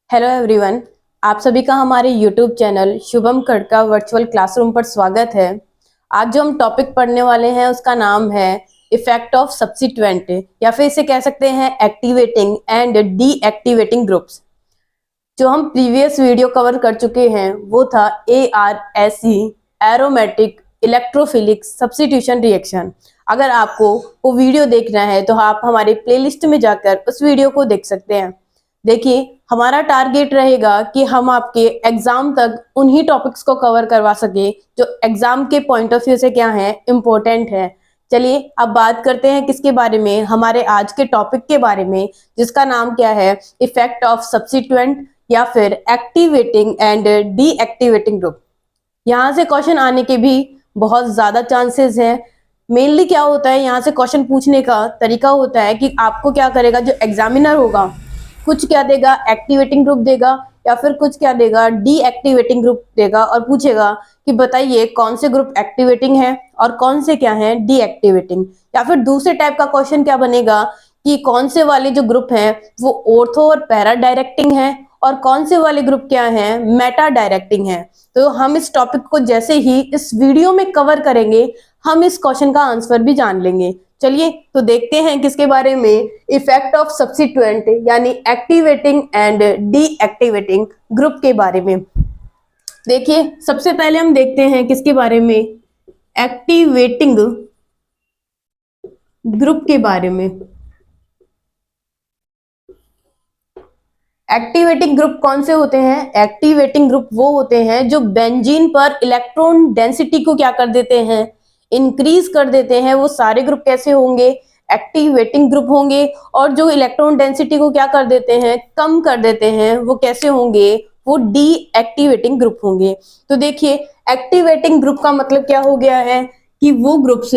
Hello everyone, आप सभी का हमारे YouTube channel Shubham Khadka virtual classroom पर स्वागत है। आज जो हम टॉपिक पढ़ने वाले हैं उसका नाम है इफेक्ट ऑफ सब्स्टिट्यूएंट या फिर इसे कह सकते हैं एक्टिवेटिंग एंड डीएक्टिवेटिंग ग्रुप्स। जो हम प्रीवियस वीडियो कवर कर चुके हैं वो था ARSE aromatic electrophilic substitution reaction. अगर आपको वो वीडियो देखना है तो आप हमारे प्लेलिस्ट में जाकर उस वीडियो को देख सकते हैं। देखिए, हमारा टारगेट रहेगा कि हम आपके एग्जाम तक उन्हीं टॉपिक्स को कवर करवा सके जो एग्जाम के पॉइंट ऑफ व्यू से क्या है, इम्पोर्टेंट है। चलिए अब बात करते हैं किसके बारे में, हमारे आज के टॉपिक के बारे में, जिसका नाम क्या है, इफेक्ट ऑफ सब्स्टिट्यूएंट या फिर एक्टिवेटिंग एंड डीएक्टिवेटिंग ग्रुप। यहाँ से क्वेश्चन आने के भी बहुत ज्यादा चांसेस हैं। मेनली क्या होता है, यहाँ से क्वेश्चन पूछने का तरीका होता है कि आपको क्या करेगा, जो एग्जामिनर होगा कुछ क्या देगा, एक्टिवेटिंग ग्रुप देगा या फिर कुछ क्या देगा, डीएक्टिवेटिंग ग्रुप देगा और पूछेगा कि बताइए कौन से ग्रुप एक्टिवेटिंग है और कौन से क्या है डीएक्टिवेटिंग। या फिर दूसरे टाइप का क्वेश्चन क्या बनेगा कि कौन से वाले जो ग्रुप हैं वो ऑर्थो और पैरा डायरेक्टिंग है और कौन से वाले ग्रुप क्या है, मेटा डायरेक्टिंग है। तो हम इस टॉपिक को जैसे ही इस वीडियो में कवर करेंगे हम इस क्वेश्चन का आंसर भी जान लेंगे। चलिए तो देखते हैं किसके बारे में, इफेक्ट ऑफ सब्स्टिट्यूएंट यानी एक्टिवेटिंग एंड डीएक्टिवेटिंग ग्रुप के बारे में। देखिए सबसे पहले हम देखते हैं किसके बारे में, एक्टिवेटिंग ग्रुप के बारे में। एक्टिवेटिंग ग्रुप कौन से होते हैं, एक्टिवेटिंग ग्रुप वो होते हैं जो बेंजीन पर इलेक्ट्रॉन डेंसिटी को क्या कर देते हैं, इंक्रीज कर देते हैं। वो सारे ग्रुप कैसे होंगे, एक्टिवेटिंग ग्रुप होंगे। और जो इलेक्ट्रॉन डेंसिटी को क्या कर देते हैं, कम कर देते हैं, वो कैसे होंगे, वो डीएक्टिवेटिंग ग्रुप होंगे। तो देखिए एक्टिवेटिंग ग्रुप का मतलब क्या हो गया है कि वो groups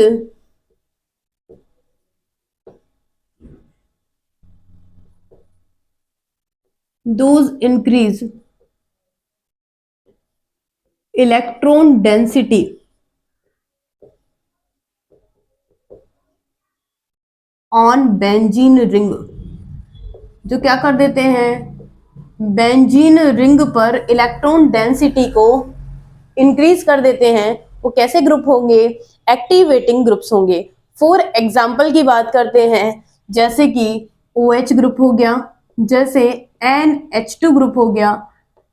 those increase electron density on benzene ring, जो क्या कर देते हैं, बेंजीन रिंग पर इलेक्ट्रॉन डेंसिटी को इंक्रीज कर देते हैं। वो कैसे ग्रुप होंगे, एक्टिवेटिंग ग्रुप्स होंगे। फॉर एग्जाम्पल की बात करते हैं, जैसे कि OH ग्रुप हो गया, जैसे NH2 ग्रुप हो गया,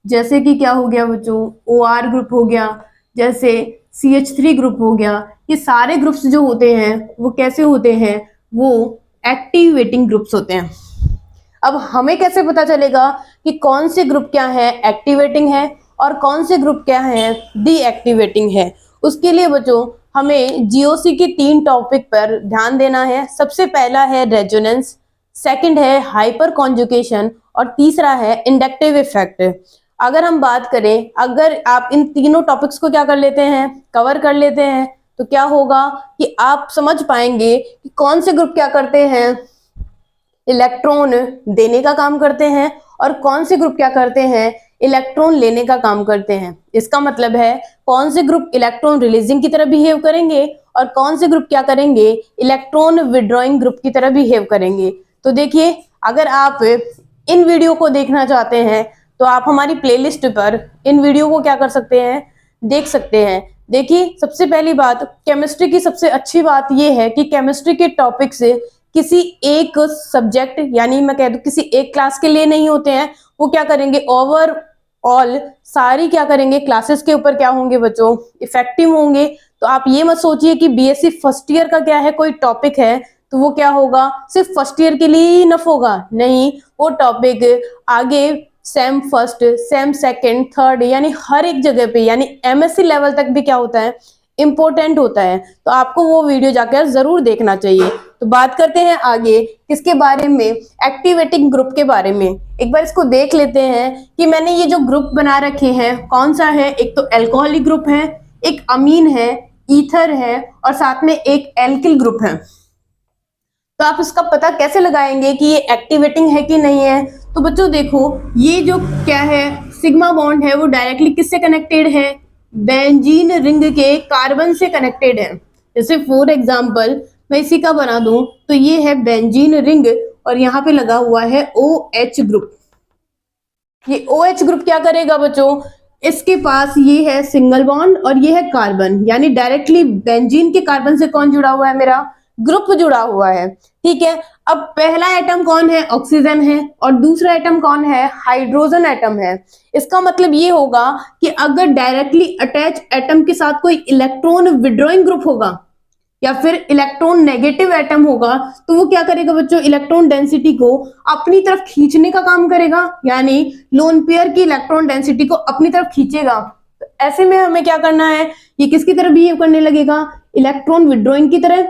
जैसे कि क्या हो गया बच्चों, OR ग्रुप हो गया, जैसे CH3 ग्रुप हो गया। ये सारे ग्रुप्स जो होते हैं वो कैसे होते हैं, वो एक्टिवेटिंग ग्रुप्स होते हैं। अब हमें कैसे पता चलेगा कि कौन से ग्रुप क्या है, एक्टिवेटिंग है और कौन से ग्रुप क्या है, डीएक्टिवेटिंग है। उसके लिए बच्चों हमें जीओसी के 3 टॉपिक पर ध्यान देना है। सबसे पहला है रेजोनेंस, सेकंड है हाइपर कॉन्जुगेशन और तीसरा है इंडक्टिव इफेक्ट। अगर हम बात करें, अगर आप इन तीनों टॉपिक्स को क्या कर लेते हैं, कवर कर लेते हैं, तो क्या होगा कि आप समझ पाएंगे कि कौन से ग्रुप क्या करते हैं, इलेक्ट्रॉन देने का काम करते हैं और कौन से ग्रुप क्या करते हैं, इलेक्ट्रॉन लेने का काम करते हैं। इसका मतलब है कौन से ग्रुप इलेक्ट्रॉन रिलीजिंग की तरह बिहेव करेंगे और कौन से ग्रुप क्या करेंगे, इलेक्ट्रॉन विड्रॉइंग ग्रुप की तरह बिहेव करेंगे। तो देखिए अगर आप इन वीडियो को देखना चाहते हैं तो आप हमारी प्लेलिस्ट पर इन वीडियो को क्या कर सकते हैं, देख सकते हैं। देखिए सबसे पहली बात, केमिस्ट्री की सबसे अच्छी बात यह है कि केमिस्ट्री के टॉपिक से किसी एक सब्जेक्ट यानी मैं कह दूं किसी एक क्लास के लिए नहीं होते हैं, वो क्या करेंगे, ओवरऑल सारी क्या करेंगे क्लासेस के ऊपर क्या होंगे बच्चों, इफेक्टिव होंगे। तो आप ये मत सोचिए कि बीएससी फर्स्ट ईयर का क्या है कोई टॉपिक है तो वो क्या होगा, सिर्फ फर्स्ट ईयर के लिए ही इनफ होगा, नहीं, वो टॉपिक आगे same first, same second, third यानी हर एक जगह पे यानी एमएससी लेवल तक भी क्या होता है, इंपॉर्टेंट होता है। तो आपको वो वीडियो जाकर जरूर देखना चाहिए। तो बात करते हैं आगे किसके बारे में, एक्टिवेटिंग ग्रुप के बारे में। एक बार इसको देख लेते हैं कि मैंने ये जो ग्रुप बना रखे हैं कौन सा है, एक तो एल्कोहलिक ग्रुप है, एक अमीन है, ईथर है और साथ में एक एल्किल ग्रुप है। तो आप इसका पता कैसे लगाएंगे कि ये एक्टिवेटिंग है कि नहीं है। तो बच्चों देखो ये जो क्या है, सिग्मा बॉन्ड है वो डायरेक्टली किससे कनेक्टेड है, बेंजीन रिंग के कार्बन से कनेक्टेड है। जैसे फॉर एग्जांपल मैं इसी का बना दूं तो ये है बेंजीन रिंग और यहाँ पे लगा हुआ है OH ग्रुप। ये OH ग्रुप क्या करेगा बच्चों, इसके पास ये है सिंगल बॉन्ड और ये है कार्बन, यानी डायरेक्टली बेंजीन के कार्बन से कौन जुड़ा हुआ है, मेरा ग्रुप जुड़ा हुआ है। ठीक है, अब पहला एटम कौन है, ऑक्सीजन है, और दूसरा एटम कौन है, हाइड्रोजन एटम है। इसका मतलब ये होगा कि अगर डायरेक्टली अटैच एटम के साथ कोई इलेक्ट्रॉन विड्रॉइंग ग्रुप होगा या फिर इलेक्ट्रॉन नेगेटिव एटम होगा, तो वो क्या करेगा बच्चों, इलेक्ट्रॉन डेंसिटी को अपनी तरफ खींचने का काम करेगा, यानी लोन पेयर की इलेक्ट्रॉन डेंसिटी को अपनी तरफ खींचेगा। तो ऐसे में हमें क्या करना है, ये किसकी तरह बिहेव करने लगेगा, इलेक्ट्रॉन विड्रॉइंग की तरह।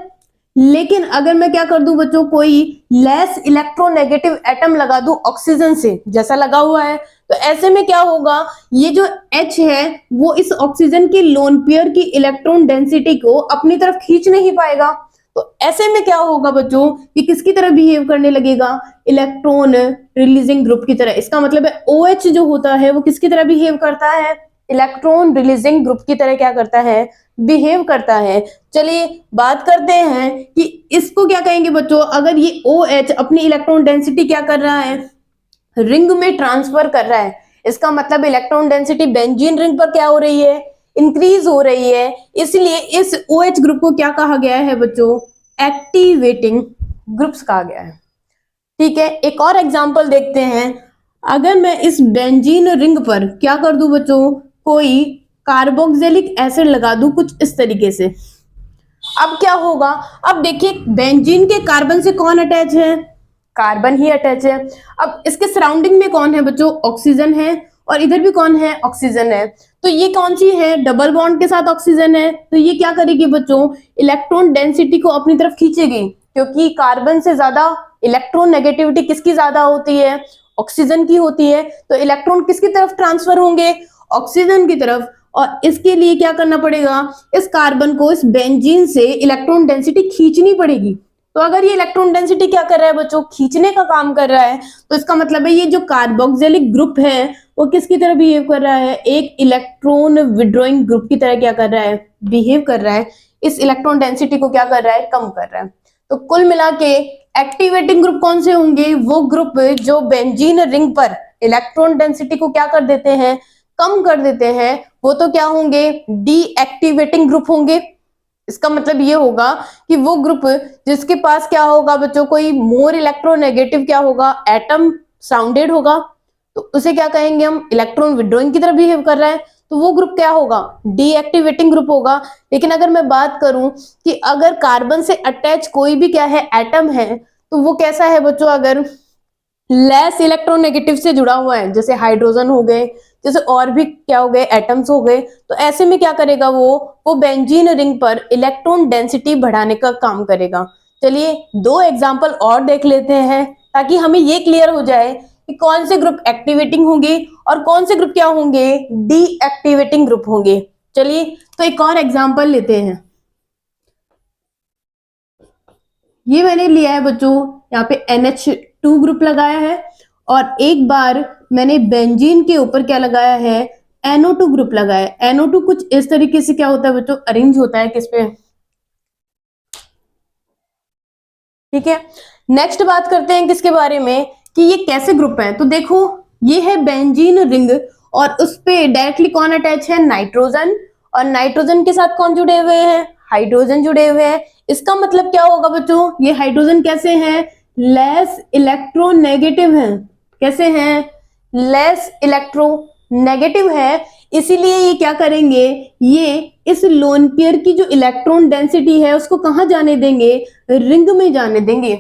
लेकिन अगर मैं क्या कर दूं बच्चों, कोई लेस इलेक्ट्रोनेगेटिव एटम लगा दूं ऑक्सीजन से, जैसा लगा हुआ है, तो ऐसे में क्या होगा, ये जो H है वो इस ऑक्सीजन की लोन पेयर की इलेक्ट्रॉन डेंसिटी को अपनी तरफ खींच नहीं पाएगा। तो ऐसे में क्या होगा बच्चों, ये किसकी तरह बिहेव करने लगेगा, इलेक्ट्रॉन रिलीजिंग ग्रुप की तरह। इसका मतलब है OH जो होता है वो किसकी तरह बिहेव करता है, इलेक्ट्रॉन रिलीजिंग ग्रुप की तरह क्या करता है, बिहेव करता है। चलिए बात करते हैं कि इसको क्या कहेंगे बच्चों, अगर ये OH अपनी इलेक्ट्रॉन डेंसिटी क्या कर रहा है, रिंग में ट्रांसफर कर रहा है, इसका मतलब इलेक्ट्रॉन डेंसिटी बेंजीन रिंग पर क्या हो रही है, इंक्रीज हो रही है। इसलिए इस OH ग्रुप को क्या कहा गया है बच्चों, एक्टिवेटिंग ग्रुप्स कहा गया है। ठीक है, एक और एग्जांपल देखते हैं। अगर मैं इस बेंजीन रिंग पर क्या कर दूं बच्चों, कोई कार्बोक्सिलिक एसिड लगा दूं कुछ इस तरीके से, अब क्या होगा, अब देखिए बेंजीन के कार्बन से कौन अटैच है, कार्बन ही अटैच है। अब इसके सराउंडिंग में कौन है बच्चों, ऑक्सीजन है, और इधर भी कौन है, ऑक्सीजन है। तो ये कौन सी है, डबल बॉन्ड के साथ ऑक्सीजन है, तो ये क्या करेगी बच्चों, इलेक्ट्रॉन डेंसिटी को अपनी तरफ खींचेगी, क्योंकि कार्बन से ज्यादा इलेक्ट्रॉन नेगेटिविटी किसकी ज्यादा होती है, ऑक्सीजन की होती है। तो इलेक्ट्रॉन किसकी तरफ ट्रांसफर होंगे, ऑक्सीजन की तरफ। और इसके लिए क्या करना पड़ेगा, इस कार्बन को इस बेंजीन से इलेक्ट्रॉन डेंसिटी खींचनी पड़ेगी। तो अगर ये इलेक्ट्रॉन डेंसिटी क्या कर रहा है बच्चों, खींचने का काम कर रहा है, तो इसका मतलब है ये जो कार्बोक्सिलिक ग्रुप है वो किसकी तरह बिहेव कर रहा है, एक इलेक्ट्रॉन विड्रॉइंग ग्रुप की तरह क्या कर रहा है, बिहेव कर रहा है। इस इलेक्ट्रॉन डेंसिटी को क्या कर रहा है, कम कर रहा है। तो कुल मिला के एक्टिवेटिंग ग्रुप कौन से होंगे, वो ग्रुप जो बेंजीन रिंग पर इलेक्ट्रॉन डेंसिटी को क्या कर देते हैं, कम कर देते हैं, वो तो क्या होंगे, डीएक्टिवेटिंग ग्रुप होंगे। इसका मतलब ये होगा कि वो ग्रुप जिसके पास क्या होगा बच्चों, कोई मोर इलेक्ट्रोनेगेटिव क्या होगा, एटम साउंडेड होगा, तो उसे क्या कहेंगे हम, इलेक्ट्रॉन विड्रॉइंग की तरह बिहेव कर रहा है, तो वो ग्रुप क्या होगा, डीएक्टिवेटिंग ग्रुप होगा। लेकिन अगर मैं बात करूं कि अगर कार्बन से अटैच कोई भी क्या है, एटम है, तो वो कैसा है बच्चों, अगर लेस इलेक्ट्रोनेगेटिव से जुड़ा हुआ है, जैसे हाइड्रोजन हो गए, जैसे और भी क्या हो गए, एटम्स हो गए, तो ऐसे में क्या करेगा वो बेंजीन रिंग पर इलेक्ट्रॉन डेंसिटी बढ़ाने का काम करेगा। चलिए दो एग्जांपल और देख लेते हैं ताकि हमें ये क्लियर हो जाए कि कौन से ग्रुप एक्टिवेटिंग होंगे और कौन से ग्रुप क्या होंगे, डीएक्टिवेटिंग ग्रुप होंगे। चलिए तो एक और एग्जांपल लेते हैं। ये मैंने लिया है बच्चों, यहाँ पे NH2 ग्रुप लगाया है, और एक बार मैंने बेंजीन के ऊपर क्या लगाया है, NO2 ग्रुप लगाया है। NO2 कुछ इस तरीके से क्या होता है बच्चों, अरेंज होता है किस पे, ठीक है। नेक्स्ट बात करते हैं किसके बारे में, कि ये कैसे ग्रुप है। तो देखो ये है बेंजीन रिंग, और उस पे डायरेक्टली कौन अटैच है, नाइट्रोजन, और नाइट्रोजन के साथ कौन जुड़े हुए हैं, हाइड्रोजन जुड़े हुए हैं। इसका मतलब क्या होगा बच्चों, ये हाइड्रोजन कैसे हैं, लेस इलेक्ट्रोनेगेटिव हैं, कैसे हैं, लेस इलेक्ट्रोनेगेटिव है। इसीलिए ये क्या करेंगे, ये इस लोन पेयर की जो इलेक्ट्रॉन डेंसिटी है उसको कहां जाने देंगे, रिंग में जाने देंगे।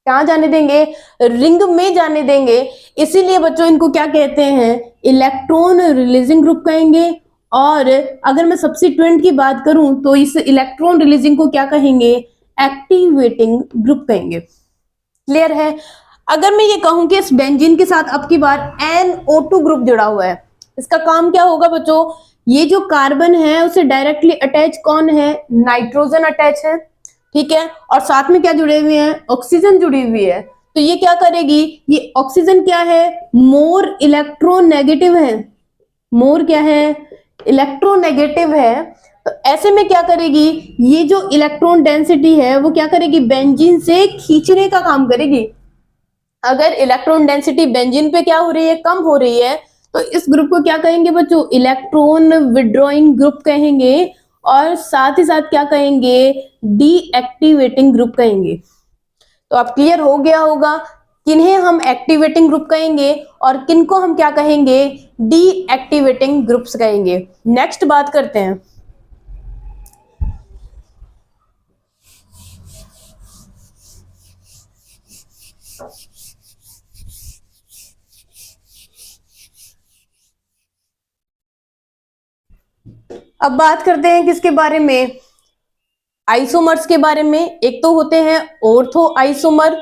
कहां जाने देंगे, रिंग में जाने देंगे। इसीलिए बच्चों इनको क्या कहते हैं, इलेक्ट्रॉन रिलीजिंग ग्रुप कहेंगे। और अगर मैं सब्स्टिट्यूएंट की बात करूं तो इस इलेक्ट्रॉन रिलीजिंग को क्या कहेंगे, एक्टिवेटिंग ग्रुप कहेंगे। क्लियर है। अगर मैं ये कहूं कि इस बेंजीन के साथ अब की बार NO2 ग्रुप जुड़ा हुआ है, इसका काम क्या होगा बच्चों, ये जो कार्बन है उसे डायरेक्टली अटैच कौन है, नाइट्रोजन अटैच है, ठीक है, और साथ में क्या जुड़े हुए हैं, ऑक्सीजन जुड़ी हुई है। तो ये क्या करेगी, ये ऑक्सीजन क्या है, मोर इलेक्ट्रोनेगेटिव है, मोर क्या है, इलेक्ट्रोनेगेटिव है। तो ऐसे में क्या करेगी, ये जो इलेक्ट्रॉन डेंसिटी है वो क्या करेगी, बेंजीन से खींचने का काम करेगी। अगर इलेक्ट्रॉन डेंसिटी बेंजीन पे क्या हो रही है, कम हो रही है, तो इस ग्रुप को क्या कहेंगे बच्चों, इलेक्ट्रॉन विड्रॉइंग ग्रुप कहेंगे, और साथ ही साथ क्या कहेंगे, डीएक्टिवेटिंग ग्रुप कहेंगे। तो अब क्लियर हो गया होगा किन्हें हम एक्टिवेटिंग ग्रुप कहेंगे और किनको हम क्या कहेंगे, डीएक्टिवेटिंग ग्रुप्स कहेंगे। नेक्स्ट बात करते हैं, अब बात करते हैं किसके बारे में, आइसोमर्स के बारे में। एक तो होते हैं ऑर्थो आइसोमर,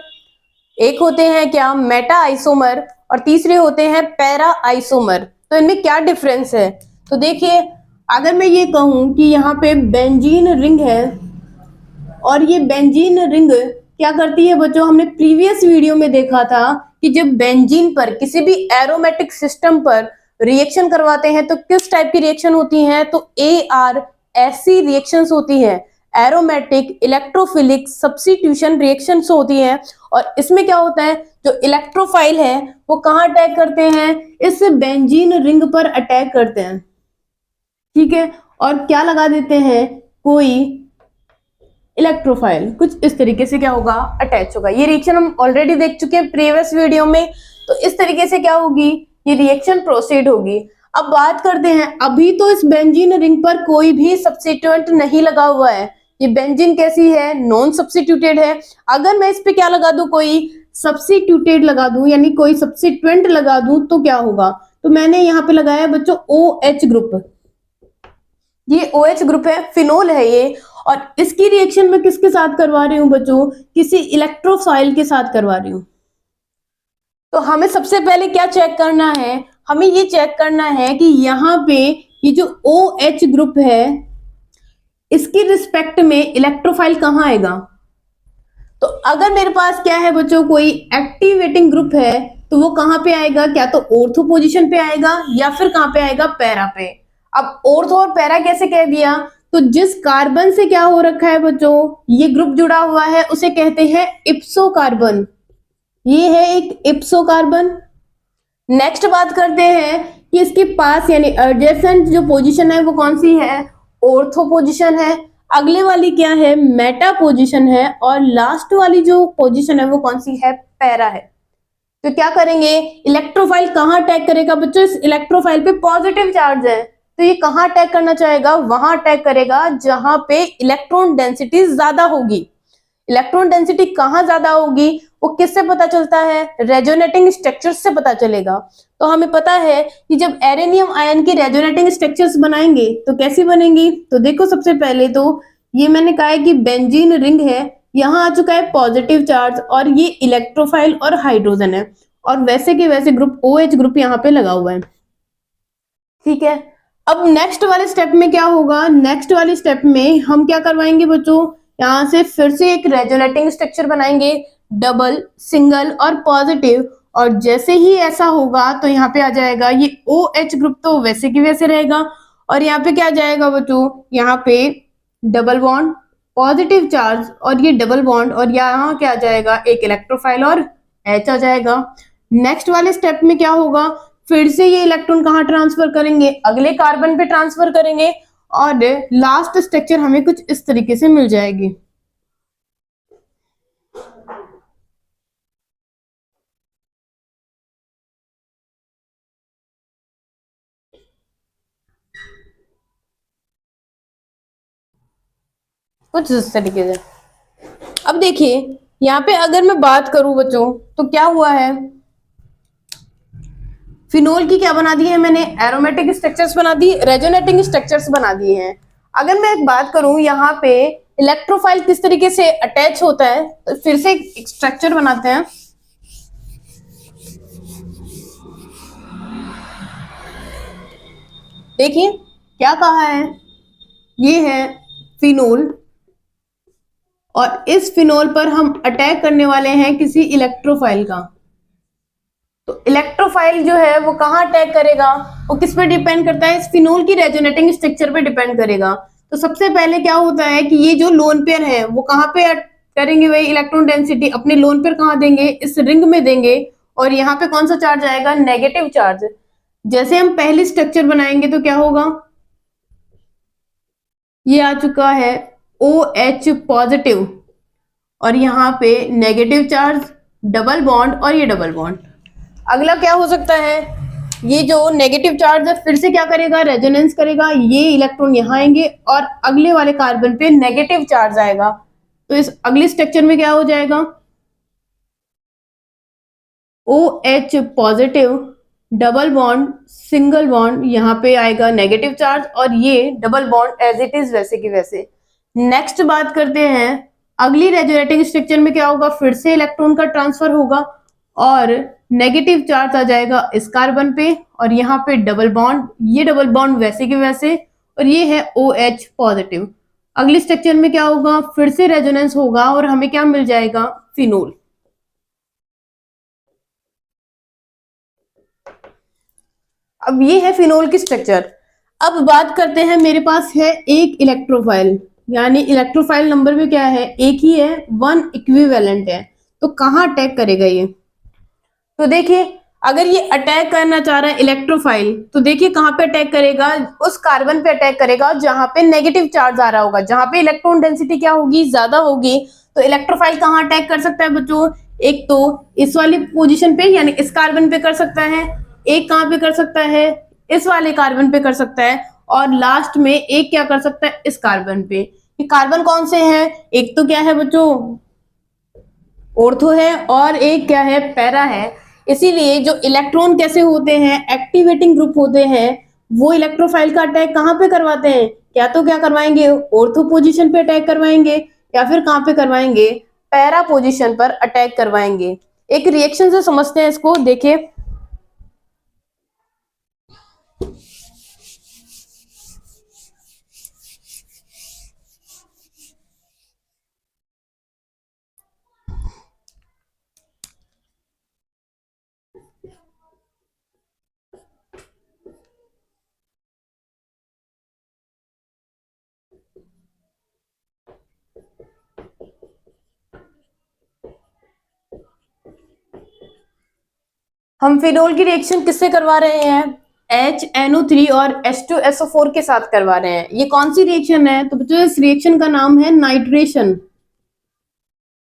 एक होते हैं क्या, मेटा आइसोमर, और तीसरे होते हैं पैरा आइसोमर। तो इनमें क्या डिफरेंस है, तो देखिए, अगर मैं ये कहूं कि यहाँ पे बेंजीन रिंग है, और ये बेंजीन रिंग क्या करती है बच्चों, हमने प्रीवियस वीडियो में देखा था कि जब बेंजीन पर किसी भी एरोमेटिक सिस्टम पर रिएक्शन करवाते हैं तो किस टाइप की रिएक्शन होती है, तो AR ऐसी रिएक्शंस होती है, एरोमेटिक इलेक्ट्रोफिलिक सब्स्टिट्यूशन रिएक्शंस होती है। और इसमें क्या होता है, जो इलेक्ट्रोफाइल है वो कहाँ अटैक करते हैं, इस बेंजीन रिंग पर अटैक करते हैं, ठीक है, और क्या लगा देते हैं, कोई इलेक्ट्रोफाइल कुछ इस तरीके से क्या होगा, अटैच होगा। ये रिएक्शन हम ऑलरेडी देख चुके हैं प्रीवियस वीडियो में। तो इस तरीके से क्या होगी, ये रिएक्शन प्रोसीड होगी। अब बात करते हैं, अभी तो इस बेंजीन रिंग पर कोई भी सब्स्टिट्यूएंट नहीं लगा हुआ है, ये बेंजीन कैसी है, नॉन सब्स्टिट्यूटेड है। अगर मैं इस पे क्या लगा दूं, कोई सब्स्टिट्यूटेड लगा दूं, यानी कोई सब्स्टिट्यूएंट लगा दूं, तो क्या होगा, तो मैंने यहाँ पे लगाया बच्चों OH ग्रुप। ये OH ग्रुप है, फिनोल है ये, और इसकी रिएक्शन में किसके साथ करवा रही हूं बच्चों, किसी इलेक्ट्रोफाइल के साथ करवा रही हूं। तो हमें सबसे पहले क्या चेक करना है, हमें ये चेक करना है कि यहाँ पे ये जो OH ग्रुप है इसकी रिस्पेक्ट में इलेक्ट्रोफाइल कहाँ आएगा। तो अगर मेरे पास क्या है बच्चों, कोई एक्टिवेटिंग ग्रुप है, तो वो कहाँ पे आएगा, क्या तो ऑर्थो पोजीशन पे आएगा या फिर कहाँ पे आएगा, पैरा पे। अब ऑर्थो और पैरा कैसे कह दिया, तो जिस कार्बन से क्या हो रखा है बच्चों, ये ग्रुप जुड़ा हुआ है, उसे कहते हैं इप्सो कार्बन। ये है एक इप्सो कार्बन। नेक्स्ट बात करते हैं कि इसके पास यानी एडजेसेंट जो पोजीशन है वो कौन सी है, ऑर्थो पोजीशन है। अगले वाली क्या है, मेटा पोजीशन है, और लास्ट वाली जो पोजीशन है वो कौन सी है, पैरा है। तो क्या करेंगे, इलेक्ट्रोफाइल कहाँ अटैक करेगा बच्चों, इस इलेक्ट्रोफाइल पे पॉजिटिव चार्ज है, तो ये कहाँ अटैक करना चाहेगा, वहां अटैक करेगा जहां पे इलेक्ट्रॉन डेंसिटी ज्यादा होगी। इलेक्ट्रॉन डेंसिटी कहाँ ज्यादा होगी, वो किससे पता चलता है, रेजोनेटिंग स्ट्रक्चर्स से पता चलेगा। तो हमें पता है कि जब एरेनियम आयन की रेजोनेटिंग स्ट्रक्चर्स बनाएंगे तो कैसी बनेंगी, तो देखो सबसे पहले तो ये मैंने कहा है कि बेंजीन रिंग है, यहाँ आ चुका है पॉजिटिव चार्ज, और ये इलेक्ट्रोफाइल और हाइड्रोजन है, और वैसे के वैसे ग्रुप OH ग्रुप यहाँ पे लगा हुआ है, ठीक है। अब नेक्स्ट वाले स्टेप में क्या होगा, नेक्स्ट वाले स्टेप में हम क्या करवाएंगे बच्चों, यहाँ से फिर से एक रेजोनेटिंग स्ट्रक्चर बनाएंगे, डबल, सिंगल और पॉजिटिव, और जैसे ही ऐसा होगा तो यहाँ पे आ जाएगा ये OH ग्रुप, तो वैसे की वैसे रहेगा, और यहाँ पे क्या आ जाएगा बच्चों, यहाँ पे डबल बॉन्ड, पॉजिटिव चार्ज, और ये डबल बॉन्ड, और यहाँ क्या आ जाएगा, एक इलेक्ट्रोफाइल और H आ जाएगा। नेक्स्ट वाले स्टेप में क्या होगा, फिर से ये इलेक्ट्रॉन कहाँ ट्रांसफर करेंगे, अगले कार्बन पे ट्रांसफर करेंगे, और लास्ट स्ट्रक्चर हमें कुछ इस तरीके से मिल जाएगी। कुछ इस तरीके से। अब देखिए यहाँ पे अगर मैं बात करूं बच्चों, तो क्या हुआ है, फिनोल की क्या बना दी है मैंने, एरोमेटिक स्ट्रक्चर्स बना दी, रेजोनेटिंग स्ट्रक्चर्स बना दिए हैं। अगर मैं एक बात करूं यहाँ पे इलेक्ट्रोफाइल किस तरीके से अटैच होता है, तो फिर से एक स्ट्रक्चर बनाते हैं। देखिए क्या कहा है, ये है फिनोल, और इस फिनोल पर हम अटैक करने वाले हैं किसी इलेक्ट्रोफाइल का। तो इलेक्ट्रोफाइल जो है वो कहाँ अटैक करेगा, वो किस पे डिपेंड करता है, इस फिनोल की रेजोनेटिंग स्ट्रक्चर पे डिपेंड करेगा। तो सबसे पहले क्या होता है कि ये जो लोन पेयर है वो कहाँ पे करेंगे वही, इलेक्ट्रॉन डेंसिटी अपने लोन पेयर कहाँ देंगे, इस रिंग में देंगे, और यहाँ पे कौन सा चार्ज आएगा, नेगेटिव चार्ज। जैसे हम पहली स्ट्रक्चर बनाएंगे तो क्या होगा, ये आ चुका है OH पॉजिटिव, और यहाँ पे नेगेटिव चार्ज, डबल बॉन्ड, और ये डबल बॉन्ड। अगला क्या हो सकता है, ये जो नेगेटिव चार्ज है फिर से क्या करेगा, रेजोनेंस करेगा, ये इलेक्ट्रॉन यहाँ आएंगे और अगले वाले कार्बन पे नेगेटिव चार्ज आएगा। तो इस अगली स्ट्रक्चर में क्या हो जाएगा, OH positive, double bond, single bond, यहाँ पे आएगा नेगेटिव चार्ज, और ये double bond as it is वैसे की वैसे। नेक्स्ट बात करते हैं, अगली रेजोनेटिंग स्ट्रक्चर में क्या होगा, फिर से इलेक्ट्रॉन का ट्रांसफर होगा और नेगेटिव चार्ज आ जाएगा इस कार्बन पे, और यहाँ पे डबल बॉन्ड, ये डबल बॉन्ड वैसे के वैसे, और ये है OH पॉजिटिव। अगली स्ट्रक्चर में क्या होगा, फिर से रेजोनेंस होगा और हमें क्या मिल जाएगा, फिनोल। अब ये है फिनोल की स्ट्रक्चर। अब बात करते हैं, मेरे पास है एक इलेक्ट्रोफाइल, यानी इलेक्ट्रोफाइल नंबर में क्या है, एक ही है, 1 इक्विवेलेंट है। तो कहाँ अटैक करेगा ये, तो देखिए अगर ये अटैक करना चाह रहा है इलेक्ट्रोफाइल, तो देखिए कहाँ पे अटैक करेगा, उस कार्बन पे अटैक करेगा जहां पे नेगेटिव चार्ज आ रहा होगा, जहां पे इलेक्ट्रॉन डेंसिटी क्या होगी, ज्यादा होगी। तो इलेक्ट्रोफाइल कहाँ अटैक कर सकता है बच्चों, एक तो इस वाली पोजीशन पे यानी इस कार्बन पे कर सकता है, एक कहाँ पे कर सकता है, इस वाले कार्बन पे कर सकता है, और लास्ट में एक क्या कर सकता है, इस कार्बन पे। ये कार्बन कौन से हैं, एक तो क्या है बच्चों, ऑर्थो है, और एक क्या है, पैरा है। इसीलिए जो इलेक्ट्रॉन कैसे होते हैं, एक्टिवेटिंग ग्रुप होते हैं, वो इलेक्ट्रोफाइल का अटैक कहाँ पे करवाते हैं, या तो क्या करवाएंगे, ऑर्थो पोजीशन पे अटैक करवाएंगे, या फिर कहाँ पे करवाएंगे, पैरा पोजीशन पर अटैक करवाएंगे। एक रिएक्शन से समझते हैं इसको, देखिए हम फिनोल की रिएक्शन किससे करवा रहे हैं, HNO3 और H2SO4 के साथ करवा रहे हैं। ये कौन सी रिएक्शन है, तो बच्चों इस रिएक्शन का नाम है नाइट्रेशन।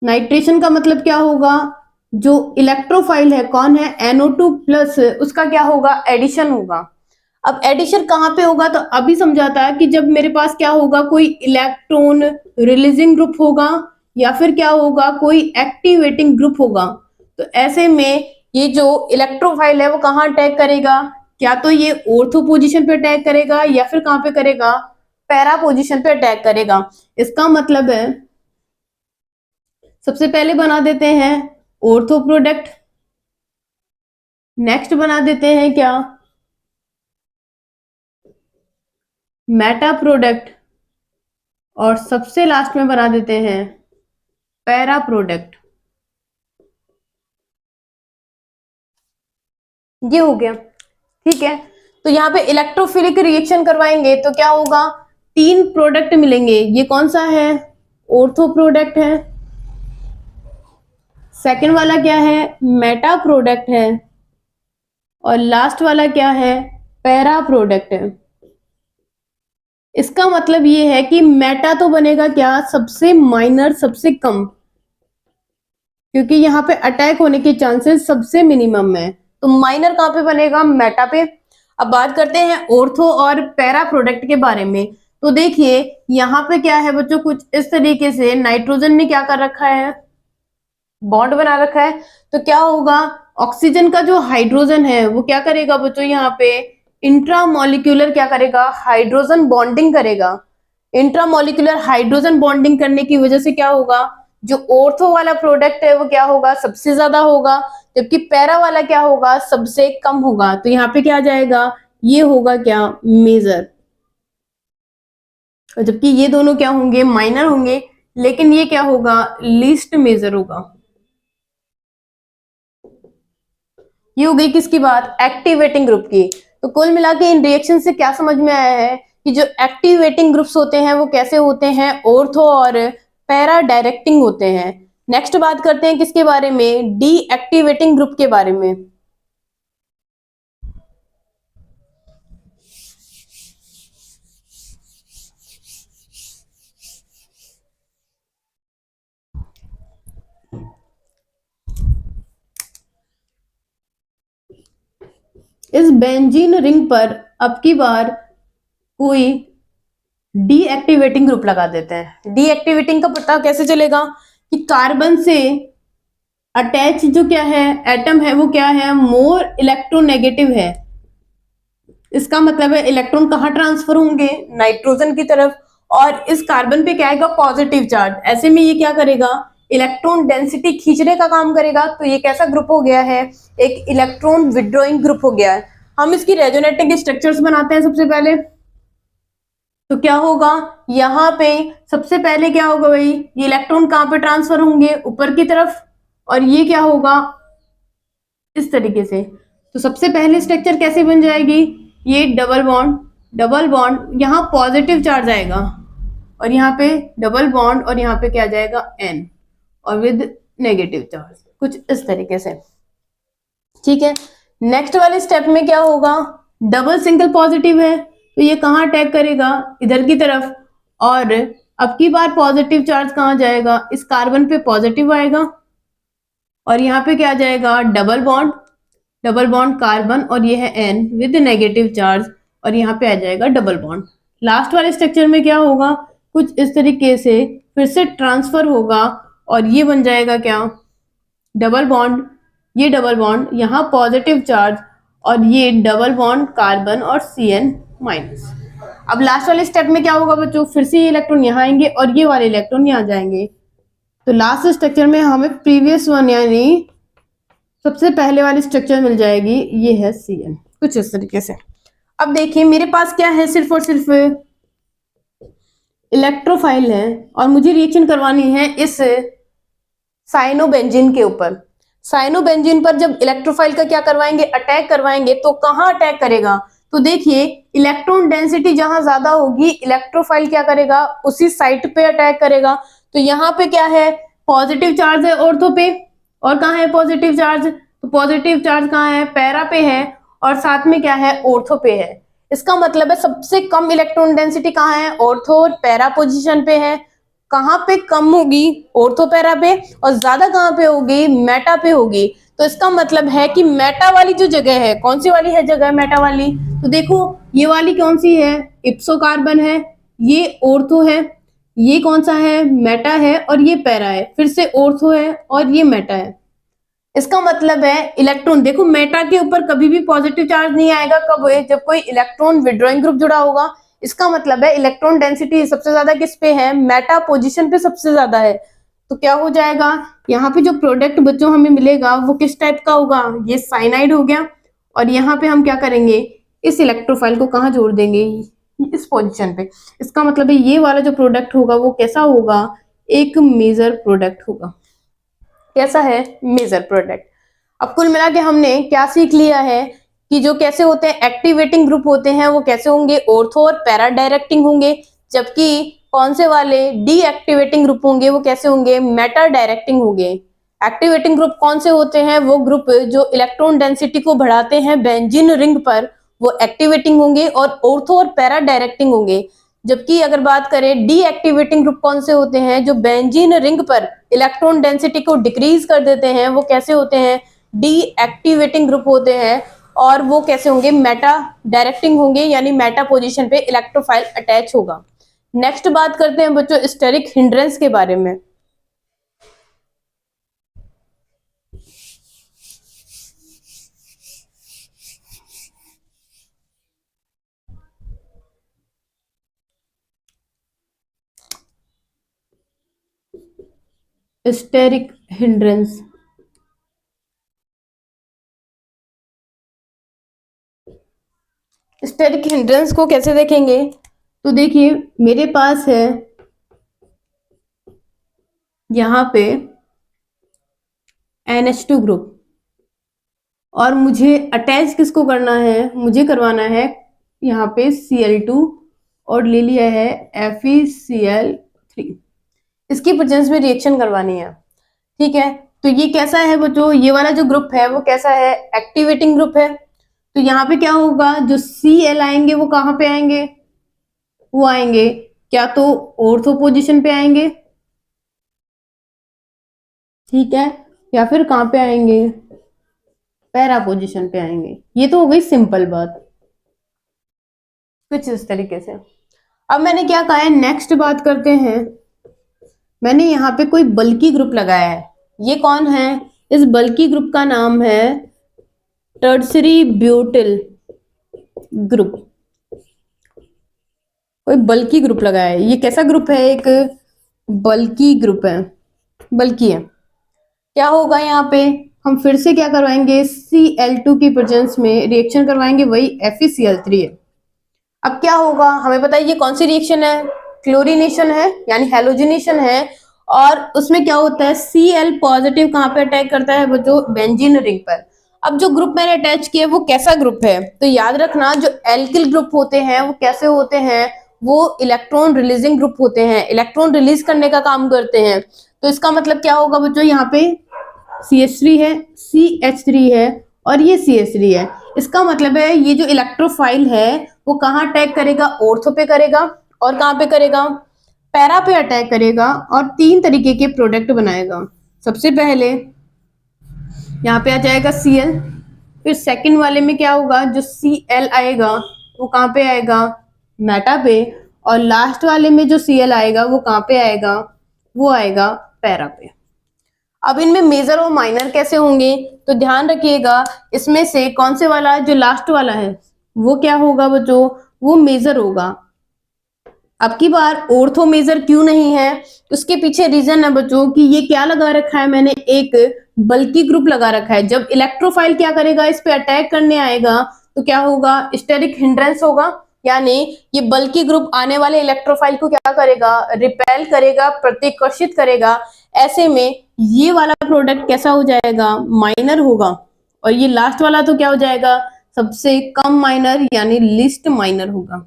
नाइट्रेशन का मतलब क्या होगा, जो इलेक्ट्रोफाइल है कौन है, NO2 प्लस, उसका क्या होगा, एडिशन होगा। अब एडिशन कहाँ पे होगा, तो अभी समझाता है कि जब मेरे पास क्या होगा, कोई इलेक्ट्रॉन रिलीजिंग ग्रुप होगा, या फिर क्या होगा, कोई एक्टिवेटिंग ग्रुप होगा। तो ऐसे में ये जो इलेक्ट्रोफाइल है वो कहाँ अटैक करेगा, क्या तो ये ऑर्थो पोजीशन पे अटैक करेगा, या फिर कहाँ पे करेगा, पैरा पोजीशन पे अटैक करेगा। इसका मतलब है सबसे पहले बना देते हैं ऑर्थो प्रोडक्ट, नेक्स्ट बना देते हैं क्या, मेटा प्रोडक्ट, और सबसे लास्ट में बना देते हैं पैरा प्रोडक्ट। ये हो गया, ठीक है। तो यहाँ पे इलेक्ट्रोफिलिक रिएक्शन करवाएंगे तो क्या होगा, 3 प्रोडक्ट मिलेंगे। ये कौन सा है, ऑर्थो प्रोडक्ट है, सेकंड वाला क्या है, मेटा प्रोडक्ट है, और लास्ट वाला क्या है, पैरा प्रोडक्ट है। इसका मतलब ये है कि मेटा तो बनेगा क्या, सबसे माइनर, सबसे कम, क्योंकि यहाँ पे अटैक होने के चांसेस सबसे मिनिमम है। तो माइनर कहाँ पे बनेगा, मेटा पे। अब बात करते हैं ऑर्थो और पैरा प्रोडक्ट के बारे में। तो देखिए यहाँ पे क्या है बच्चों, कुछ इस तरीके से नाइट्रोजन ने क्या कर रखा है, बॉन्ड बना रखा है। तो क्या होगा, ऑक्सीजन का जो हाइड्रोजन है वो क्या करेगा बच्चों, यहाँ पे इंट्रामोलिक्यूलर क्या करेगा, हाइड्रोजन बॉन्डिंग करेगा। इंट्रामोलिक्यूलर हाइड्रोजन बॉन्डिंग करने की वजह से क्या होगा, जो ऑर्थो वाला प्रोडक्ट है वो क्या होगा, सबसे ज्यादा होगा, जबकि पैरा वाला क्या होगा, सबसे कम होगा। तो यहाँ पे क्या आ जाएगा, ये होगा क्या, मेजर। जबकि ये दोनों क्या होंगे, माइनर होंगे, लेकिन ये क्या होगा, लीस्ट मेजर होगा। ये हो गई किसकी बात, एक्टिवेटिंग ग्रुप की। तो कुल मिला के इन रिएक्शन से क्या समझ में आया है कि जो एक्टिवेटिंग ग्रुप्स होते हैं वो कैसे होते हैं, ऑर्थो और पैरा डायरेक्टिंग होते हैं। नेक्स्ट बात करते हैं किसके बारे में, डी एक्टिवेटिंग ग्रुप के बारे में। इस बेंजीन रिंग पर अब की बार कोई डीएक्टिवेटिंग ग्रुप लगा देते हैं। डीएक्टिवेटिंग का पता कैसे चलेगा कि कार्बन से अटैच जो क्या है एटम है वो क्या है, मोर इलेक्ट्रोनेगेटिव है। इसका मतलब है इलेक्ट्रॉन कहाँ ट्रांसफर होंगे, नाइट्रोजन की तरफ, और इस कार्बन पे क्या आएगा, पॉजिटिव चार्ज। ऐसे में ये क्या करेगा, इलेक्ट्रॉन डेंसिटी खींचने का काम करेगा। तो ये कैसा ग्रुप हो गया है, एक इलेक्ट्रॉन विड्रॉइंग ग्रुप हो गया है। हम इसकी रेजोनेटिंग स्ट्रक्चर्स बनाते हैं सबसे पहले। तो क्या होगा, यहाँ पे सबसे पहले क्या होगा भाई, ये इलेक्ट्रॉन कहाँ पे ट्रांसफर होंगे, ऊपर की तरफ, और ये क्या होगा इस तरीके से। तो सबसे पहले स्ट्रक्चर कैसे बन जाएगी, ये डबल बॉन्ड, डबल बॉन्ड, यहाँ पॉजिटिव चार्ज आएगा और यहाँ पे डबल बॉन्ड और यहाँ पे क्या आ जाएगा एन, और विद नेगेटिव चार्ज, कुछ इस तरीके से। ठीक है, नेक्स्ट वाले स्टेप में क्या होगा, डबल सिंगल पॉजिटिव है तो ये कहाँ अटैक करेगा, इधर की तरफ, और अब की बार पॉजिटिव चार्ज कहाँ जाएगा, इस कार्बन पे पॉजिटिव आएगा, और यहाँ पे क्या आ जाएगा, double bond, double bond carbon, और ये है एन विद नेगेटिव चार्ज, और यहाँ पे आ जाएगा डबल बॉन्ड। लास्ट वाले स्ट्रक्चर में क्या होगा, कुछ इस तरीके से फिर से ट्रांसफर होगा, और ये बन जाएगा क्या, डबल बॉन्ड, ये डबल बॉन्ड, यहाँ पॉजिटिव चार्ज, और ये डबल बॉन्ड कार्बन और Cn माइनस। अब लास्ट वाले स्टेप में क्या होगा बच्चों, फिर से ये इलेक्ट्रॉन यहाँ आएंगे और ये वाले इलेक्ट्रॉन यहाँ जाएंगे। तो लास्ट स्ट्रक्चर में हमें प्रीवियस वन यानी सबसे पहले वाली स्ट्रक्चर मिल जाएगी, ये है Cn, कुछ इस तरीके से। अब देखिए मेरे पास क्या है, सिर्फ और सिर्फ इलेक्ट्रोफाइल है और मुझे रिएक्शन करवानी है इस साइनोबेंजीन के ऊपर। साइनोबेंजीन पर जब इलेक्ट्रोफाइल का क्या करवाएंगे, अटैक करवाएंगे, तो कहाँ अटैक करेगा, तो देखिए इलेक्ट्रॉन डेंसिटी जहां ज्यादा होगी इलेक्ट्रोफाइल क्या करेगा, उसी साइट पे अटैक करेगा। तो यहाँ पे क्या है, पॉजिटिव चार्ज है ऑर्थो पे, और कहाँ है पॉजिटिव चार्ज, तो पॉजिटिव चार्ज कहाँ है, पैरा पे है, और साथ में क्या है, ऑर्थो पे है। इसका मतलब है सबसे कम इलेक्ट्रॉन डेंसिटी कहाँ है, ऑर्थो और पैरा पोजीशन पे है। कहाँ पे कम होगी, ऑर्थो पैरा पे, और ज्यादा कहाँ पे होगी, मेटा पे होगी। तो इसका मतलब है कि मेटा वाली जो जगह है, कौन सी वाली है जगह मेटा वाली, तो देखो ये वाली कौन सी है, इप्सो कार्बन है, ये ऑर्थो है, ये कौन सा है, मेटा है, और ये पैरा है, फिर से ऑर्थो है और ये मेटा है। इसका मतलब है इलेक्ट्रॉन, देखो मेटा के ऊपर कभी भी पॉजिटिव चार्ज नहीं आएगा, कब है, जब कोई इलेक्ट्रॉन विड्रॉइंग ग्रुप जुड़ा होगा। इसका मतलब है इलेक्ट्रॉन डेंसिटी सबसे ज्यादा किस पे है, मेटा पोजीशन पे सबसे ज्यादा है। तो क्या हो जाएगा, यहाँ पे जो प्रोडक्ट बच्चों हमें मिलेगा वो किस टाइप का होगा, ये साइनाइड हो गया, और यहाँ पे हम क्या करेंगे, इस इलेक्ट्रोफाइल को कहाँ जोड़ देंगे, इस पोजीशन पे। इसका मतलब है ये वाला जो प्रोडक्ट होगा वो कैसा होगा, एक मेजर प्रोडक्ट होगा। कैसा है, मेजर प्रोडक्ट। अब कुल मिला के हमने क्या सीख लिया है कि जो कैसे होते हैं एक्टिवेटिंग ग्रुप होते हैं वो कैसे होंगे, ऑर्थो और पैरा डायरेक्टिंग होंगे, जबकि कौन से वाले डीएक्टिवेटिंग ग्रुप होंगे वो कैसे होंगे, मेटा डायरेक्टिंग होंगे। एक्टिवेटिंग ग्रुप कौन से होते हैं, वो ग्रुप जो इलेक्ट्रॉन डेंसिटी को बढ़ाते हैं बेंजीन रिंग पर, वो एक्टिवेटिंग होंगे, और ऑर्थो और पैरा डायरेक्टिंग होंगे। जबकि अगर बात करें डीएक्टिवेटिंग ग्रुप कौन से होते हैं, जो बेंजीन रिंग पर इलेक्ट्रॉन डेंसिटी को डिक्रीज कर देते हैं, वो कैसे होते हैं, डीएक्टिवेटिंग ग्रुप होते हैं, और वो कैसे होंगे, मेटा डायरेक्टिंग होंगे, यानी मेटा पोजीशन पे इलेक्ट्रोफाइल अटैच होगा। नेक्स्ट बात करते हैं बच्चों स्टेरिक हिंड्रेंस के बारे में। स्टेरिक हिंड्रेंस, स्टेरिक हिंड्रेंस को कैसे देखेंगे, तो देखिए मेरे पास है यहाँ पे NH2 ग्रुप, और मुझे अटैच किसको करना है, मुझे करवाना है यहाँ पे Cl2, और ले लिया है FeCl3। इसकी प्रेजेंस में रिएक्शन करवानी है। ठीक है, तो ये कैसा है बच्चों, ये वाला जो ग्रुप है वो कैसा है, एक्टिवेटिंग ग्रुप है। तो यहाँ पे क्या होगा, जो Cl आएंगे वो कहाँ पे आएंगे, वो आएंगे क्या तो ऑर्थो पोजीशन पे आएंगे, ठीक है, या फिर कहाँ पे आएंगे, पैरा पोजीशन पे आएंगे। ये तो हो गई सिंपल बात कुछ इस तरीके से। अब मैंने क्या कहा है, नेक्स्ट बात करते हैं। मैंने यहाँ पे कोई बल्की ग्रुप लगाया है, ये कौन है, इस बल्की ग्रुप का नाम है टर्सरी ब्यूटिल ग्रुप। कोई बल्की ग्रुप लगाया है, ये कैसा ग्रुप है, एक बल्की ग्रुप है, बल्की है। क्या होगा यहाँ पे, हम फिर से क्या करवाएंगे, Cl2 की प्रेजेंस में रिएक्शन करवाएंगे, वही FeCl3 है। अब क्या होगा, हमें पता है ये कौन सी रिएक्शन है, क्लोरीनेशन है यानी हेलोजिनेशन है। और उसमें क्या होता है, Cl पॉजिटिव कहाँ पे अटैक करता है बच्चों, बेंजीन रिंग पर। अब जो ग्रुप मैंने अटैच किया वो कैसा ग्रुप है, तो याद रखना जो एल्किल ग्रुप होते हैं वो कैसे होते हैं, वो इलेक्ट्रॉन रिलीजिंग ग्रुप होते हैं, इलेक्ट्रॉन रिलीज करने का काम करते हैं। तो इसका मतलब क्या होगा बच्चों, यहाँ पे CH3 है, CH3 है और ये CH3 है। इसका मतलब है ये जो इलेक्ट्रोफाइल है वो कहाँ अटैक करेगा, ऑर्थो पे करेगा और कहाँ पे करेगा, पैरा पे अटैक करेगा और तीन तरीके के प्रोडक्ट बनाएगा। सबसे पहले यहाँ पे आ जाएगा Cl, फिर सेकंड वाले में क्या होगा, जो Cl आएगा वो कहाँ पे आएगा, मेटा पे, और लास्ट वाले में जो Cl आएगा वो कहाँ पे आएगा, वो आएगा पैरा पे। अब इनमें मेजर और माइनर कैसे होंगे, तो ध्यान रखिएगा इसमें से कौन से वाला जो लास्ट वाला है वो क्या होगा बच्चों, वो मेजर होगा। अब की बार ऑर्थो मेजर क्यों नहीं है, उसके पीछे रीजन है बच्चों कि ये क्या लगा रखा है मैंने, एक बल्की ग्रुप लगा रखा है। जब इलेक्ट्रोफाइल क्या करेगा, इस पे अटैक करने आएगा तो क्या होगा, स्टेरिक हिंड्रेंस होगा, यानी ये बल्की ग्रुप आने वाले इलेक्ट्रोफाइल को क्या करेगा, रिपेल करेगा, प्रतिकर्षित करेगा। ऐसे में ये वाला प्रोडक्ट कैसा हो जाएगा, माइनर होगा, और ये लास्ट वाला तो क्या हो जाएगा, सबसे कम माइनर यानी लिस्ट माइनर होगा,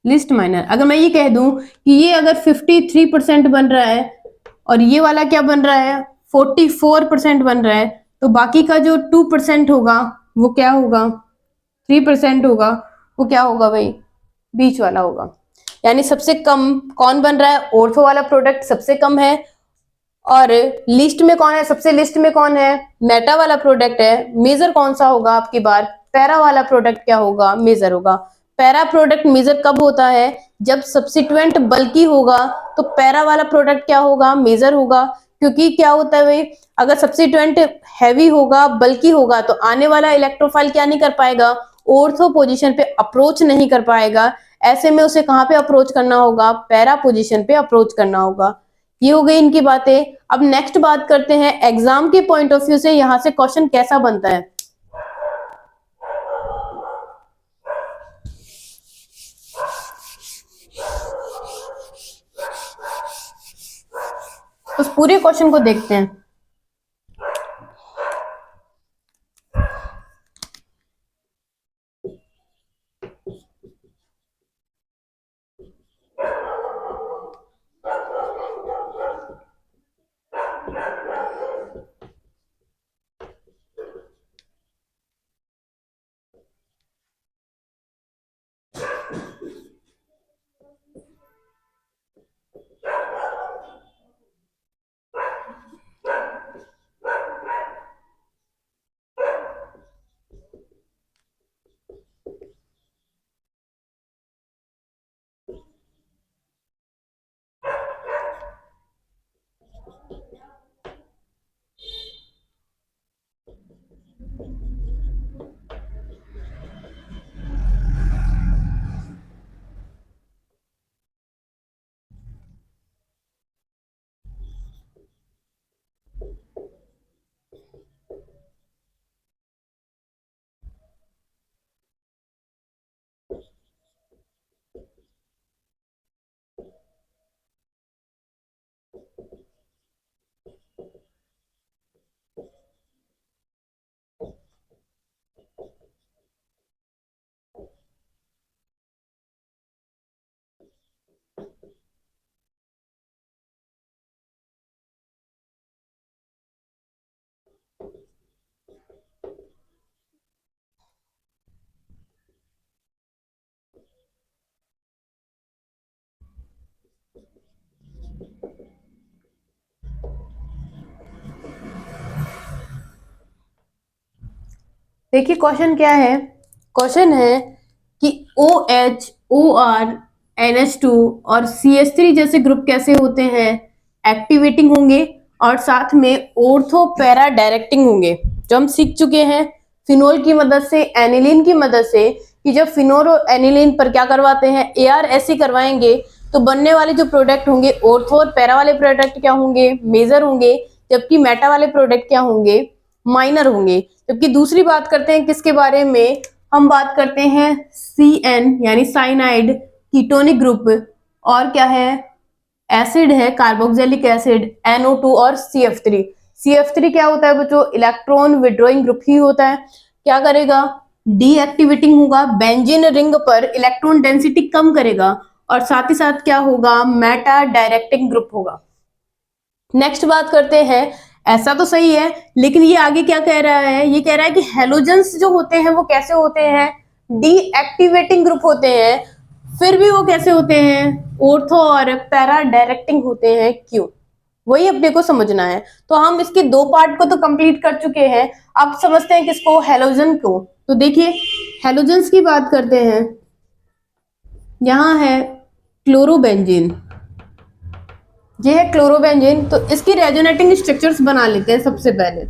लिस्ट माइनर। अगर मैं ये कह दूं कि ये अगर 53% बन रहा है और ये वाला क्या बन रहा है, 44% बन रहा है, तो बाकी का जो 2% होगा वो क्या होगा, 3% होगा, वो क्या होगा भाई, बीच वाला होगा। यानी सबसे कम कौन बन रहा है, ऑर्थो वाला प्रोडक्ट सबसे कम है, और लिस्ट में कौन है, सबसे लिस्ट में कौन है, मेटा वाला प्रोडक्ट है। मेजर कौन सा होगा आपकी बार, पैरा वाला प्रोडक्ट क्या होगा, मेजर होगा। पैरा प्रोडक्ट मेजर कब होता है, जब सब्सिट्यूएंट बल्की होगा तो पैरा वाला प्रोडक्ट क्या होगा, मेजर होगा। क्योंकि क्या होता है भाई, अगर सब्सिट्यूएंट हैवी होगा, बल्की होगा, तो आने वाला इलेक्ट्रोफाइल क्या नहीं कर पाएगा, ऑर्थो पोजीशन पे अप्रोच नहीं कर पाएगा। ऐसे में उसे कहाँ पे अप्रोच करना होगा, पैरा पोजीशन पे अप्रोच करना होगा। ये हो गई इनकी बातें। अब नेक्स्ट बात करते हैं एग्जाम के पॉइंट ऑफ व्यू से यहाँ से क्वेश्चन कैसा बनता है। उस पूरे क्वेश्चन को देखते हैं। देखिए क्वेश्चन क्या है, क्वेश्चन है कि OH, OR, NH2 और CH3 जैसे ग्रुप कैसे होते हैं, एक्टिवेटिंग होंगे और साथ में ऑर्थो पैरा डायरेक्टिंग होंगे। जो हम सीख चुके हैं फिनोल की मदद से, एनिलीन की मदद से, कि जब फिनोल और एनिलीन पर क्या करवाते हैं, AR करवाएंगे तो बनने वाले जो प्रोडक्ट होंगे ऑर्थो और पैरा वाले प्रोडक्ट क्या होंगे, मेजर होंगे, जबकि मेटा वाले प्रोडक्ट क्या होंगे, माइनर होंगे। जबकि दूसरी बात करते हैं किसके बारे में, हम बात करते हैं CN यानी साइनाइड कीटोनिक ग्रुप, और क्या है, एसिड है कार्बोक्सिलिक एसिड NO2 और CF3। CF3 क्या होता है बच्चों, इलेक्ट्रॉन विड्रॉइंग ग्रुप ही होता है। क्या करेगा, डीएक्टिवेटिंग होगा, बेंजीन रिंग पर इलेक्ट्रॉन डेंसिटी कम करेगा और साथ ही साथ क्या होगा, मेटा डायरेक्टिंग ग्रुप होगा। नेक्स्ट बात करते हैं, ऐसा तो सही है लेकिन ये आगे क्या कह रहा है, ये कह रहा है कि हेलोजेंस जो होते हैं वो कैसे होते हैं, डीएक्टिवेटिंग ग्रुप होते हैं। फिर भी वो कैसे होते हैं, ऑर्थो और पैरा डायरेक्टिंग होते हैं, क्यों, वही अपने को समझना है। तो हम इसके दो पार्ट को तो कंप्लीट कर चुके हैं, अब समझते हैं किसको, हेलोजन को। तो देखिए हेलोजेंस की बात करते हैं, यहां है क्लोरोबेंजीन, ये है क्लोरोबेंजीन। तो इसकी रेजोनेटिंग स्ट्रक्चर्स बना लेते हैं सबसे पहले।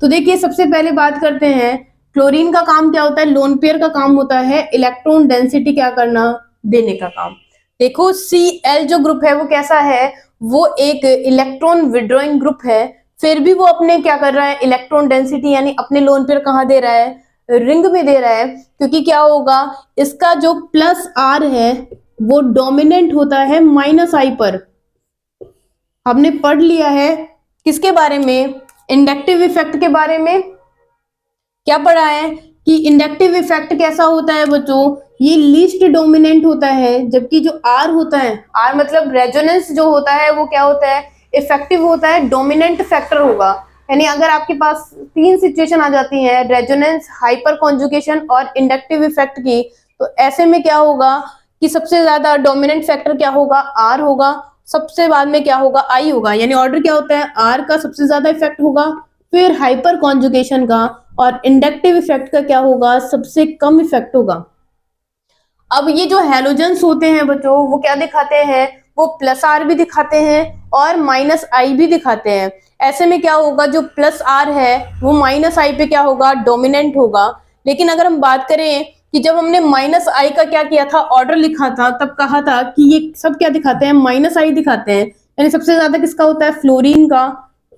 तो देखिए सबसे पहले बात करते हैं, क्लोरीन का काम क्या होता है, लोन पेयर का काम होता है इलेक्ट्रॉन डेंसिटी क्या करना, देने का काम। देखो Cl जो ग्रुप है वो कैसा है, वो एक इलेक्ट्रॉन विड्रॉइंग ग्रुप है, फिर भी वो अपने क्या कर रहा है, इलेक्ट्रॉन डेंसिटी यानी अपने लोन पेयर कहाँ दे रहा है, रिंग में दे रहा है। क्योंकि क्या होगा, इसका जो +R है वो डोमिनेंट होता है -I पर। हमने पढ़ लिया है किसके बारे में, इंडक्टिव इफेक्ट के बारे में। क्या पढ़ा है कि इंडक्टिव इफेक्ट कैसा होता है बच्चों, ये लीस्ट डोमिनेंट होता है, जबकि जो आर होता है, आर मतलब रेजोनेंस जो होता है वो क्या होता है, इफेक्टिव होता है, डोमिनेंट फैक्टर होगा। यानी अगर आपके पास 3 सिचुएशन आ जाती है, रेजोनेंस, हाइपर कॉन्जुगेशन और इंडक्टिव इफेक्ट की, तो ऐसे में क्या होगा कि सबसे ज्यादा डोमिनेंट फैक्टर क्या होगा, आर होगा, सबसे बाद में क्या होगा, आई होगा। यानी ऑर्डर क्या होता है, आर का सबसे ज्यादा इफेक्ट होगा, फिर हाइपर कॉन्जुगेशन का, और इंडक्टिव इफेक्ट का क्या होगा, सबसे कम इफेक्ट होगा। अब ये जो हेलोजेंस होते हैं बच्चों वो क्या दिखाते हैं, वो +R भी दिखाते हैं और -I भी दिखाते हैं। ऐसे में क्या होगा, जो +R है वो -I पे क्या होगा, डोमिनेंट होगा। लेकिन अगर हम बात करें कि जब हमने -I का क्या किया था, ऑर्डर लिखा था, तब कहा था कि ये सब क्या दिखाते हैं, -I दिखाते हैं। यानी सबसे ज्यादा किसका होता है, फ्लोरीन का,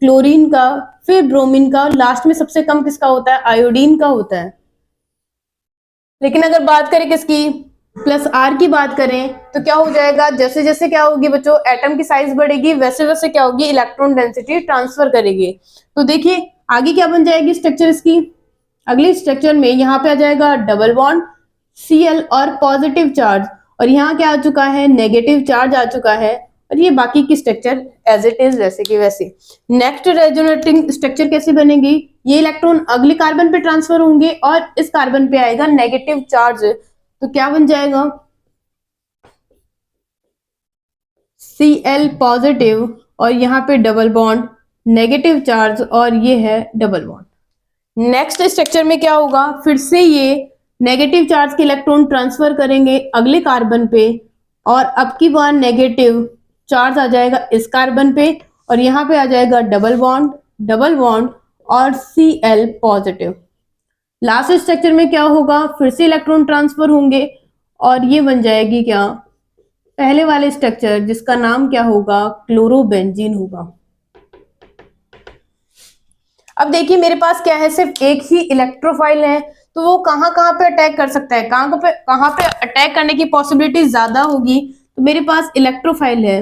क्लोरीन का, फिर ब्रोमीन का, लास्ट में सबसे कम किसका होता है, आयोडीन का होता है। लेकिन अगर बात करें किसकी, +R की बात करें तो क्या हो जाएगा, जैसे जैसे क्या होगी बच्चों, एटम की साइज बढ़ेगी वैसे वैसे क्या होगी, इलेक्ट्रॉन डेंसिटी ट्रांसफर करेगी। तो देखिए आगे क्या बन जाएगी स्ट्रक्चर इसकी, अगली स्ट्रक्चर में यहाँ पे आ जाएगा डबल बॉन्ड Cl और पॉजिटिव चार्ज, और यहाँ क्या आ चुका है, नेगेटिव चार्ज आ चुका है, और ये बाकी की स्ट्रक्चर एज इट इज वैसे की वैसे। नेक्स्ट रेजोनेटिंग स्ट्रक्चर कैसे बनेगी, ये इलेक्ट्रॉन अगले कार्बन पे ट्रांसफर होंगे और इस कार्बन पे आएगा नेगेटिव चार्ज, तो क्या बन जाएगा, Cl पॉजिटिव और यहाँ पे डबल बॉन्ड नेगेटिव चार्ज, और ये है डबल बॉन्ड। नेक्स्ट स्ट्रक्चर में क्या होगा, फिर से ये नेगेटिव चार्ज के इलेक्ट्रॉन ट्रांसफर करेंगे अगले कार्बन पे, और अब की बार नेगेटिव चार्ज आ जाएगा इस कार्बन पे, और यहाँ पे आ जाएगा डबल बॉन्ड और Cl पॉजिटिव। लास्ट स्ट्रक्चर में क्या होगा, फिर से इलेक्ट्रॉन ट्रांसफर होंगे और ये बन जाएगी क्या, पहले वाले स्ट्रक्चर जिसका नाम क्या होगा, क्लोरोबेंजीन होगा। अब देखिए मेरे पास क्या है, सिर्फ एक ही इलेक्ट्रोफाइल है, तो वो कहाँ कहाँ पे अटैक कर सकता है, कहाँ पे अटैक करने की पॉसिबिलिटी ज्यादा होगी, तो मेरे पास इलेक्ट्रोफाइल है।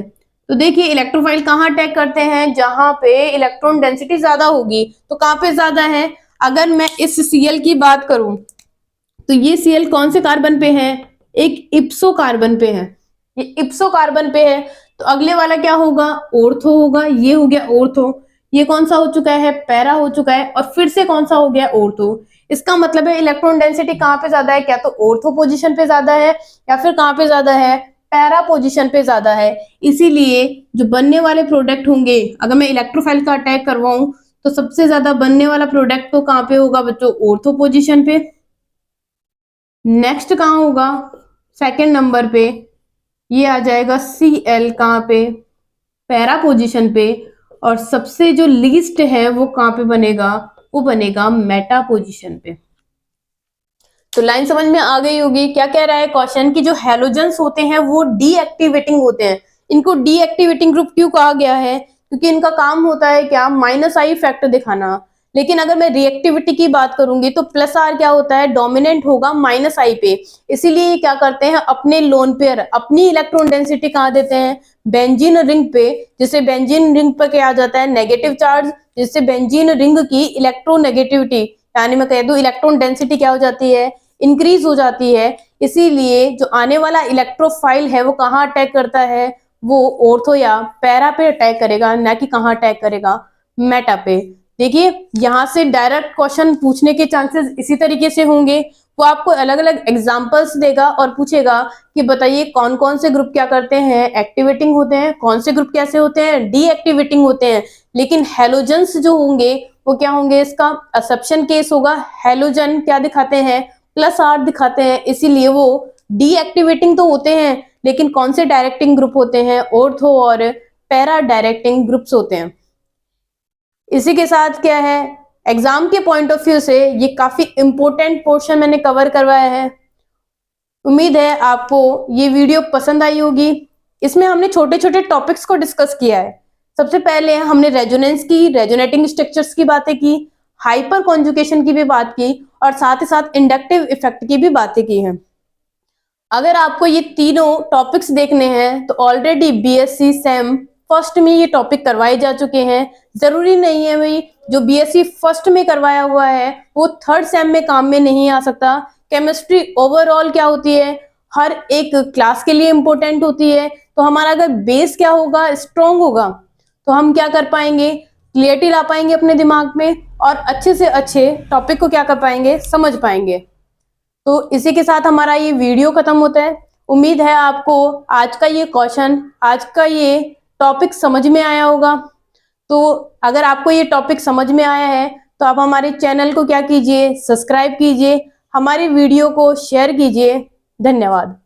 तो देखिए इलेक्ट्रोफाइल कहाँ अटैक करते हैं, जहां पे इलेक्ट्रॉन डेंसिटी ज्यादा होगी। तो कहाँ पे ज्यादा है, अगर मैं इस Cl की बात करूं तो ये Cl कौन से कार्बन पे है, एक इप्सो कार्बन पे है, ये इप्सो कार्बन पे है। तो अगले वाला क्या होगा, ऑर्थो होगा, ये हो गया ऑर्थो, ये कौन सा हो चुका है, पैरा हो चुका है, और फिर से कौन सा हो गया, ऑर्थो। इसका मतलब है इलेक्ट्रॉन डेंसिटी कहाँ पे ज्यादा है, क्या तो ऑर्थो पोजीशन पे ज्यादा है या फिर कहाँ पे ज्यादा है, पैरा पोजीशन पे ज्यादा है। इसीलिए जो बनने वाले प्रोडक्ट होंगे, अगर मैं इलेक्ट्रोफाइल का अटैक करवाऊं तो सबसे ज्यादा बनने वाला प्रोडक्ट तो कहाँ पे होगा बच्चों, ऑर्थो पोजीशन पे। नेक्स्ट कहाँ होगा, सेकंड नंबर पे ये आ जाएगा Cl, कहाँ पे, पैरा पोजीशन पे। और सबसे जो लीस्ट है वो कहाँ पे बनेगा, वो बनेगा मेटा पोजीशन पे। तो लाइन समझ में आ गई होगी। क्या कह रहा है क्वेश्चन की जो हैलोजेंस होते हैं वो डीएक्टिवेटिंग होते हैं। इनको डीएक्टिवेटिंग ग्रुप क्यों कहा गया है, क्योंकि इनका काम होता है क्या, माइनस आई इफेक्ट दिखाना। लेकिन अगर मैं रिएक्टिविटी की बात करूंगी तो प्लस आर क्या होता है, डोमिनेंट होगा माइनस आई पे। इसीलिए ये क्या करते हैं, अपने लोन पेयर, अपनी इलेक्ट्रॉन डेंसिटी कहाँ देते हैं, बेंजीन रिंग पे। जिससे बेंजीन रिंग पे क्या आ जाता है, नेगेटिव चार्ज। जिससे बेंजीन रिंग की इलेक्ट्रोनेगेटिविटी, यानी मैं कह दूं इलेक्ट्रॉन डेंसिटी क्या हो जाती है, इंक्रीज हो जाती है। इसीलिए जो आने वाला इलेक्ट्रोफाइल है वो कहाँ अटैक करता है, वो ऑर्थो या पैरा पे अटैक करेगा, ना कि कहाँ अटैक करेगा, मेटा पे। देखिए यहां से डायरेक्ट क्वेश्चन पूछने के चांसेस इसी तरीके से होंगे। वो आपको अलग अलग एग्जांपल्स देगा और पूछेगा कि बताइए कौन कौन से ग्रुप क्या करते हैं, एक्टिवेटिंग होते हैं, कौन से ग्रुप कैसे होते हैं, डीएक्टिवेटिंग होते हैं। लेकिन हेलोजेंस जो होंगे वो क्या होंगे, इसका असप्शन केस होगा। हेलोजन क्या दिखाते हैं, प्लस आर दिखाते हैं, इसीलिए वो डीएक्टिवेटिंग तो होते हैं, लेकिन कौन से डायरेक्टिंग ग्रुप होते हैं, ऑर्थो और पैरा डायरेक्टिंग ग्रुप्स होते हैं। इसी के साथ क्या है, एग्जाम के पॉइंट ऑफ व्यू से ये काफी इंपॉर्टेंट पोर्शन मैंने कवर करवाया है। उम्मीद है आपको ये वीडियो पसंद आई होगी। इसमें हमने छोटे छोटे टॉपिक्स को डिस्कस किया है। सबसे पहले हमने रेजोनेंस की, रेजोनेटिंग स्ट्रक्चर्स की बातें की, हाइपर कॉन्जुगेशन की भी बात की, और साथ ही साथ इंडक्टिव इफेक्ट की भी बातें की हैं। अगर आपको ये तीनों टॉपिक्स देखने हैं तो ऑलरेडी बीएससी सेम फर्स्ट में ये टॉपिक करवाए जा चुके हैं। जरूरी नहीं है भाई जो बीएससी फर्स्ट में करवाया हुआ है वो थर्ड सेम में काम में नहीं आ सकता। केमिस्ट्री ओवरऑल क्या होती है, हर एक क्लास के लिए इंपॉर्टेंट होती है। तो हमारा अगर बेस क्या होगा, स्ट्रॉन्ग होगा, तो हम क्या कर पाएंगे, क्लियरिटी ला पाएंगे अपने दिमाग में, और अच्छे से अच्छे टॉपिक को क्या कर पाएंगे, समझ पाएंगे। तो इसी के साथ हमारा ये वीडियो खत्म होता है। उम्मीद है आपको आज का ये क्वेश्चन, आज का ये टॉपिक समझ में आया होगा। तो अगर आपको ये टॉपिक समझ में आया है तो आप हमारे चैनल को क्या कीजिए, सब्सक्राइब कीजिए, हमारी वीडियो को शेयर कीजिए। धन्यवाद।